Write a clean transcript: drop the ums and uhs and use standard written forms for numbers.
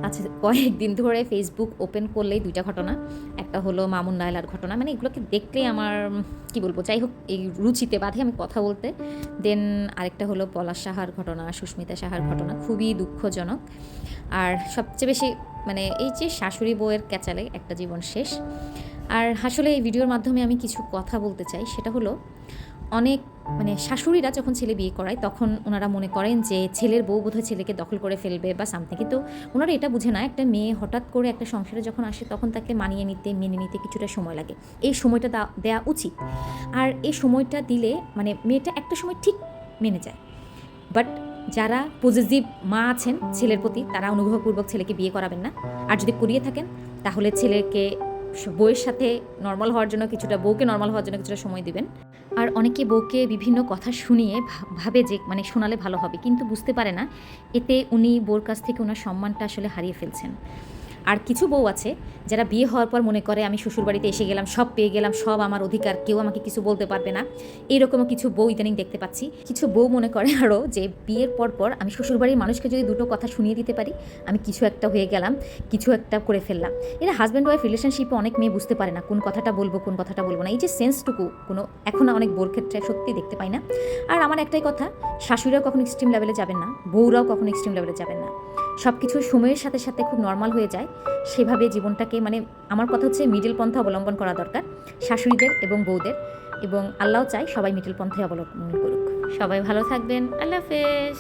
আচ্ছা, কয়েকদিন ধরে ফেসবুক ওপেন করলেই ২ টা ঘটনা। একটা হলো মামুন নায়লার ঘটনা। মানে এগুলোকে দেখলেই আমার কি বলবো? যাই হোক এই রুচিতে বাধে আমি কথা বলতে। দেন আরেকটা হলো পলাশ সাহার ঘটনা, সুস্মিতা সাহার ঘটনা। খুবই দুঃখজনক। আর সবচেয়ে বেশি মানে এই যে শাশুড়ি বউয়ের ক্যাচালে একটা জীবন শেষ। আর আসলে এই ভিডিওর মাধ্যমে আমি কিছু কথা বলতে চাই। সেটা হলো অনেক মানে শাশুড়িরা যখন ছেলে বিয়ে করায় তখন ওনারা মনে করেন যে ছেলের বউ বোধহয় ছেলেকে দখল করে ফেলবে বা সামথিং, কিন্তু ওনারা এটা বুঝে না একটা মেয়ে হঠাৎ করে একটা সংসারে যখন আসে তখন তাকে মানিয়ে নিতে মেনে নিতে কিছুটা সময় লাগে। এই সময়টা দেওয়া উচিত। আর এই সময়টা দিলে মানে মেয়েটা একটা সময় ঠিক মেনে যায়। বাট যারা পজিটিভ মা আছেন ছেলের প্রতি তারা অনুগ্রহপূর্বক ছেলেকে বিয়ে করাবেন না। আর যদি করিয়ে থাকেন তাহলে ছেলেকে বউয়ের সাথে নর্মাল হওয়ার জন্য কিছুটা, বউকে নর্মাল হওয়ার জন্য কিছুটা সময় দিবেন। আর অনেকে বউকে বিভিন্ন কথা শুনিয়ে ভাবে যে মানে শোনালে ভালো হবে, কিন্তু বুঝতে পারে না এতে উনি বউর কাছ থেকে ওনার সম্মানটা আসলে হারিয়ে ফেলছেন। আর কিছু বউ আছে যারা বিয়ে হওয়ার পর মনে করে আমি শ্বশুরবাড়িতে এসে গেলাম, সব পেয়ে গেলাম, সব আমার অধিকার, কেউ আমাকে কিছু বলতে পারবে না। এইরকমও কিছু বউ ইদানিং দেখতে পাচ্ছি। কিছু বউ মনে করে আরও যে বিয়ের পর আমি শ্বশুরবাড়ির মানুষকে যদি দুটো কথা শুনিয়ে দিতে পারি আমি কিছু একটা হয়ে গেলাম, কিছু একটা করে ফেললাম। এরা হাজব্যান্ড ওয়াইফ রিলেশনশিপে অনেক মেয়ে বুঝতে পারে না কোন কথাটা বলবো কোন কথাটা বলবো না। এই যে সেন্সটুকু কোনো এখন অনেক বউর ক্ষেত্রে সত্যি দেখতে পাই না। আর আমার একটাই কথা, শাশুড়িরাও কখনো এক্সট্রিম লেভেলে যাবেন না, বউরাও কখনো এক্সট্রিম লেভেলে যাবেন না। সব কিছু সময়ের সাথে সাথে খুব নর্মাল হয়ে যায়। সেভাবে জীবনটাকে মানে আমার কথা হচ্ছে মিডল পন্থা অবলম্বন করা দরকার শাশুড়িদের এবং বউদের, এবং আল্লাহও চাই সবাই মিডল পন্থায় অবলম্বন করুক। সবাই ভালো থাকবেন। আল্লাহ হাফেজ।